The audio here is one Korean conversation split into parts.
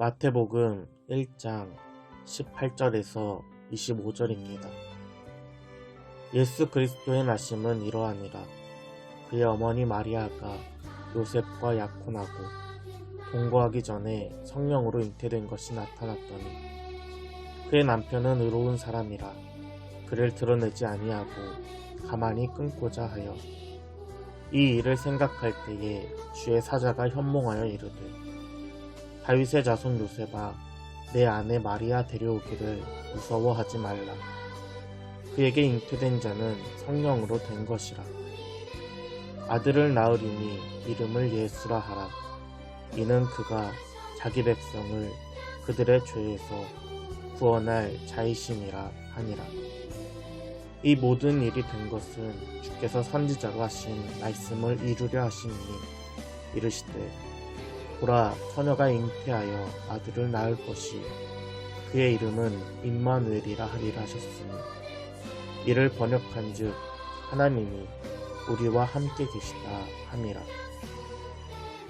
마태복음 1장 18절에서 25절입니다. 예수 그리스도의 나심은 이러하니라. 그의 어머니 마리아가 요셉과 약혼하고 동거하기 전에 성령으로 잉태된 것이 나타났더니 그의 남편은 의로운 사람이라 그를 드러내지 아니하고 가만히 끊고자 하여 이 일을 생각할 때에 주의 사자가 현몽하여 이르되 다윗의 자손 요셉아 내 아내 마리아 데려오기를 무서워하지 말라. 그에게 잉태된 자는 성령으로 된 것이라. 아들을 낳으리니 이름을 예수라 하라. 이는 그가 자기 백성을 그들의 죄에서 구원할 자이심이라 하니라. 이 모든 일이 된 것은 주께서 선지자로 하신 말씀을 이루려 하심이니 이르시되 보라 처녀가 잉태하여 아들을 낳을 것이 그의 이름은 임마누엘이라 하리라 하셨으니 이를 번역한즉 하나님이 우리와 함께 계시다 함이라.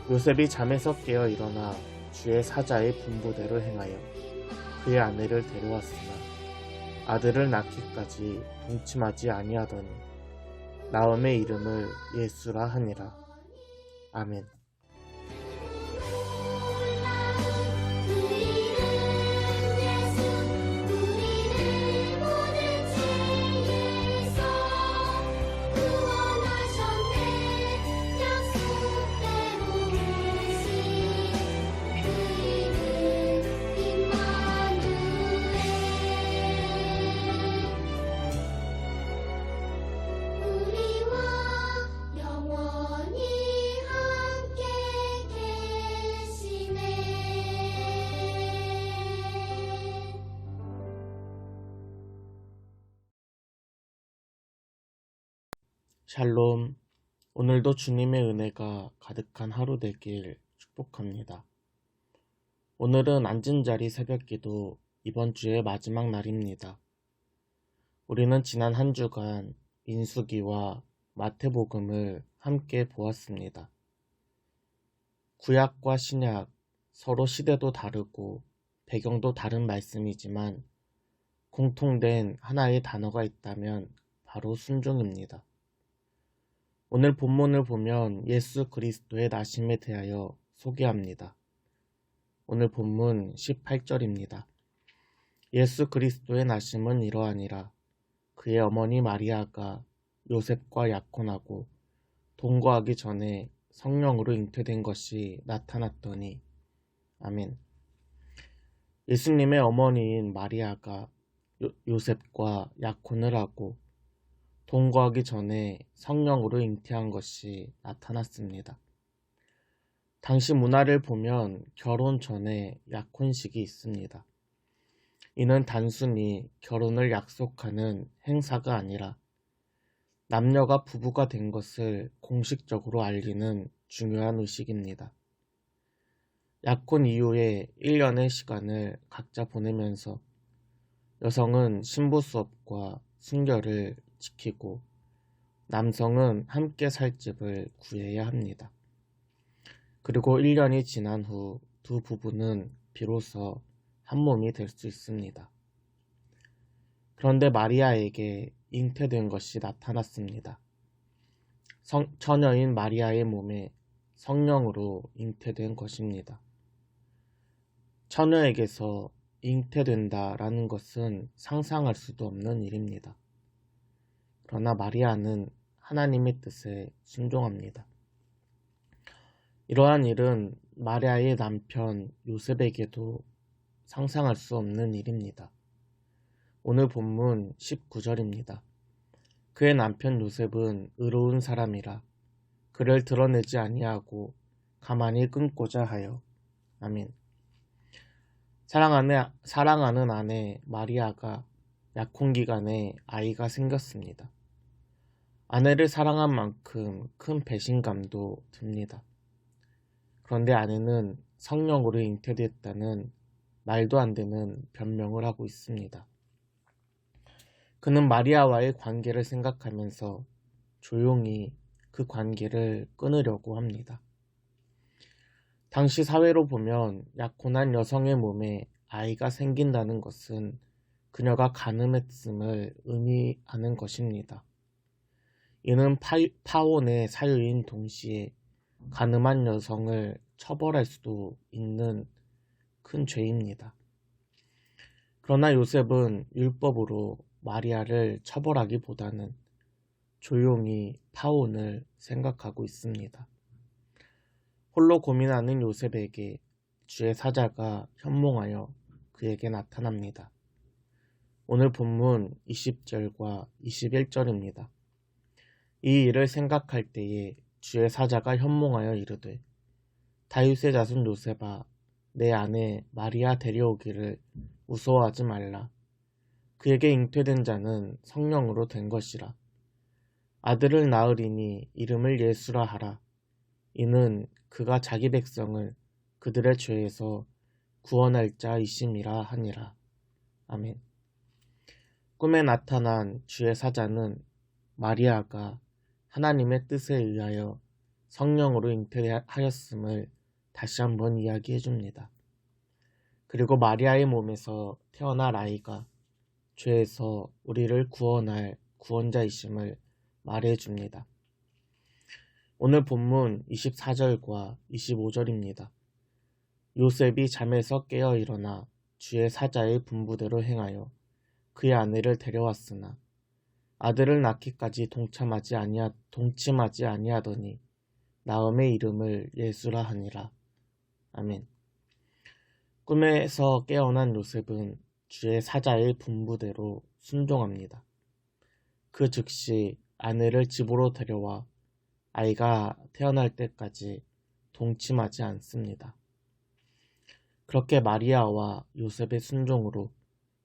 요셉이 잠에서 깨어 일어나 주의 사자의 분부대로 행하여 그의 아내를 데려왔으나 아들을 낳기까지 동침하지 아니하더니 나음의 이름을 예수라 하니라. 아멘. 샬롬. 오늘도 주님의 은혜가 가득한 하루 되길 축복합니다. 오늘은 앉은 자리 새벽기도 이번 주의 마지막 날입니다. 우리는 지난 한 주간 민수기와 마태복음을 함께 보았습니다. 구약과 신약, 서로 시대도 다르고 배경도 다른 말씀이지만 공통된 하나의 단어가 있다면 바로 순종입니다. 오늘 본문을 보면 예수 그리스도의 나심에 대하여 소개합니다. 오늘 본문 18절입니다. 예수 그리스도의 나심은 이러하니라. 그의 어머니 마리아가 요셉과 약혼하고 동거하기 전에 성령으로 잉태된 것이 나타났더니 아멘. 예수님의 어머니인 마리아가 요셉과 약혼을 하고 동거하기 전에 성령으로 잉태한 것이 나타났습니다. 당시 문화를 보면 결혼 전에 약혼식이 있습니다. 이는 단순히 결혼을 약속하는 행사가 아니라 남녀가 부부가 된 것을 공식적으로 알리는 중요한 의식입니다. 약혼 이후에 1년의 시간을 각자 보내면서 여성은 신부 수업과 순결을 지키고 남성은 함께 살 집을 구해야 합니다. 그리고 1년이 지난 후 두 부부는 비로소 한 몸이 될 수 있습니다. 그런데 마리아에게 잉태된 것이 나타났습니다. 처녀인 마리아의 몸에 성령으로 잉태된 것입니다. 처녀에게서 잉태된다라는 것은 상상할 수도 없는 일입니다. 그러나 마리아는 하나님의 뜻에 순종합니다. 이러한 일은 마리아의 남편 요셉에게도 상상할 수 없는 일입니다. 오늘 본문 19절입니다. 그의 남편 요셉은 의로운 사람이라 그를 드러내지 아니하고 가만히 끊고자 하여. 아멘. 사랑하는 아내 마리아가 약혼 기간에 아이가 생겼습니다. 아내를 사랑한 만큼 큰 배신감도 듭니다. 그런데 아내는 성령으로 잉태됐다는 말도 안 되는 변명을 하고 있습니다. 그는 마리아와의 관계를 생각하면서 조용히 그 관계를 끊으려고 합니다. 당시 사회로 보면 약혼한 여성의 몸에 아이가 생긴다는 것은 그녀가 간음했음을 의미하는 것입니다. 이는 파혼의 사유인 동시에 간음한 여성을 처벌할 수도 있는 큰 죄입니다. 그러나 요셉은 율법으로 마리아를 처벌하기보다는 조용히 파혼을 생각하고 있습니다. 홀로 고민하는 요셉에게 주의 사자가 현몽하여 그에게 나타납니다. 오늘 본문 20절과 21절입니다. 이 일을 생각할 때에 주의 사자가 현몽하여 이르되 다윗의 자손 요셉아 내 아내 마리아 데려오기를 무서워하지 말라. 그에게 잉태된 자는 성령으로 된 것이라. 아들을 낳으리니 이름을 예수라 하라. 이는 그가 자기 백성을 그들의 죄에서 구원할 자이심이라 하니라. 아멘. 꿈에 나타난 주의 사자는 마리아가 하나님의 뜻에 의하여 성령으로 잉태하였음을 다시 한번 이야기해 줍니다. 그리고 마리아의 몸에서 태어날 아이가 죄에서 우리를 구원할 구원자이심을 말해 줍니다. 오늘 본문 24절과 25절입니다. 요셉이 잠에서 깨어 일어나 주의 사자의 분부대로 행하여 그의 아내를 데려왔으나 아들을 낳기까지 동침하지 아니하더니 나음의 이름을 예수라 하니라. 아멘. 꿈에서 깨어난 요셉은 주의 사자의 분부대로 순종합니다. 그 즉시 아내를 집으로 데려와 아이가 태어날 때까지 동침하지 않습니다. 그렇게 마리아와 요셉의 순종으로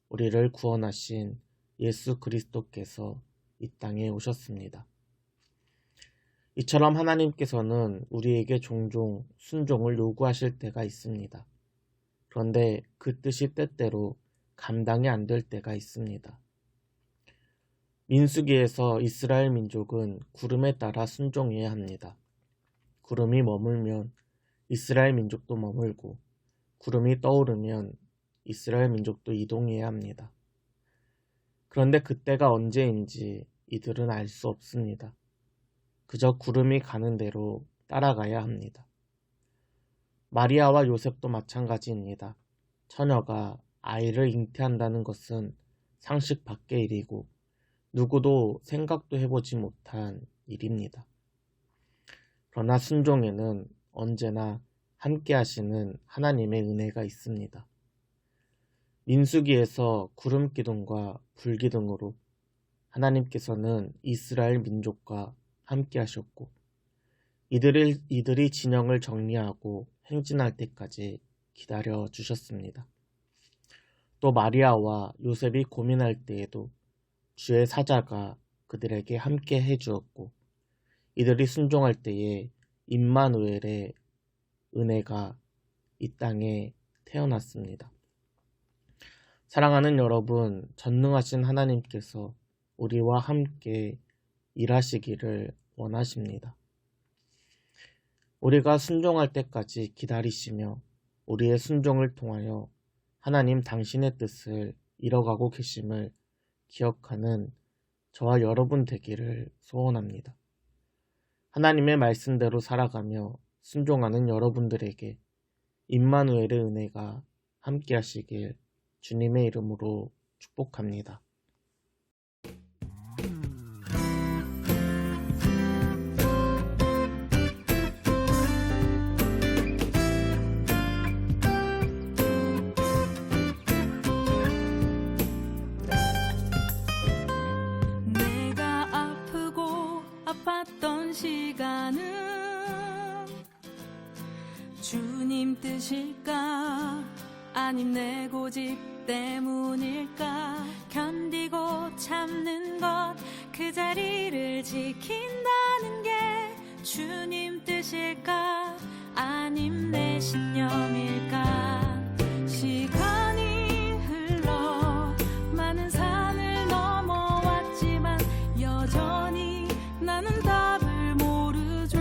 우리를 구원하신 예수 그리스도께서 이 땅에 오셨습니다. 이처럼 하나님께서는 우리에게 종종 순종을 요구하실 때가 있습니다. 그런데 그 뜻이 때때로 감당이 안 될 때가 있습니다. 민수기에서 이스라엘 민족은 구름에 따라 순종해야 합니다. 구름이 머물면 이스라엘 민족도 머물고 구름이 떠오르면 이스라엘 민족도 이동해야 합니다. 그런데 그때가 언제인지 이들은 알 수 없습니다. 그저 구름이 가는 대로 따라가야 합니다. 마리아와 요셉도 마찬가지입니다. 처녀가 아이를 잉태한다는 것은 상식 밖의 일이고 누구도 생각도 해보지 못한 일입니다. 그러나 순종에는 언제나 함께 하시는 하나님의 은혜가 있습니다. 민수기에서 구름 기둥과 불 기둥으로 하나님께서는 이스라엘 민족과 함께 하셨고 이들이 진영을 정리하고 행진할 때까지 기다려 주셨습니다. 또 마리아와 요셉이 고민할 때에도 주의 사자가 그들에게 함께 해주었고 이들이 순종할 때에 임마누엘의 은혜가 이 땅에 태어났습니다. 사랑하는 여러분, 전능하신 하나님께서 우리와 함께 일하시기를 원하십니다. 우리가 순종할 때까지 기다리시며 우리의 순종을 통하여 하나님 당신의 뜻을 이뤄가고 계심을 기억하는 저와 여러분 되기를 소원합니다. 하나님의 말씀대로 살아가며 순종하는 여러분들에게 임마누엘의 은혜가 함께 하시길 주님의 이름으로 축복합니다. 아팠던 시간은 주님 뜻일까 아님 내 고집 때문일까 견디고 참는 것 그 자리를 지킨다는 게 주님 뜻일까 아님 내 신념일까 시간이 흘러 많은 산을 넘어왔지만 여전히 나는 답을 모르죠.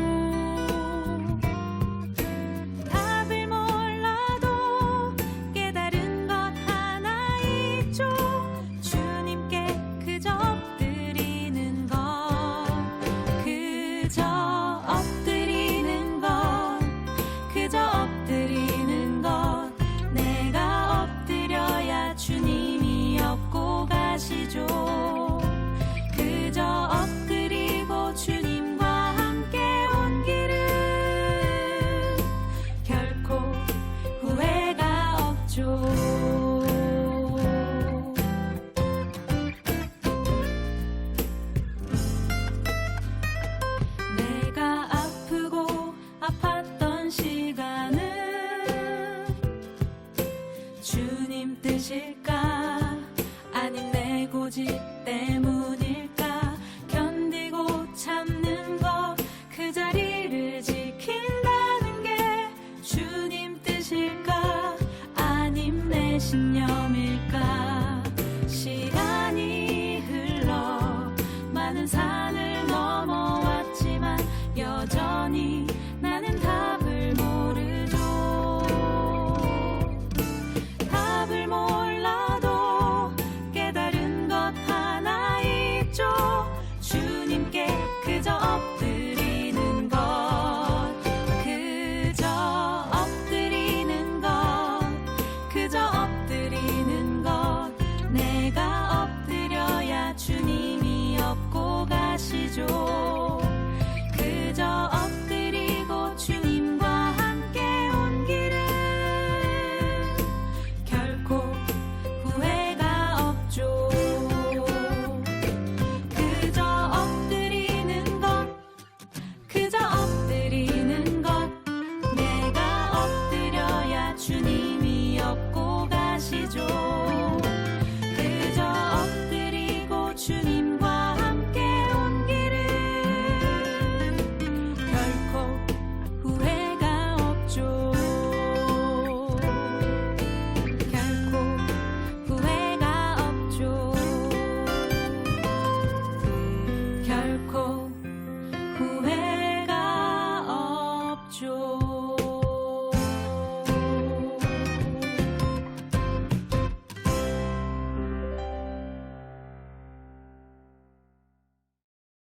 고집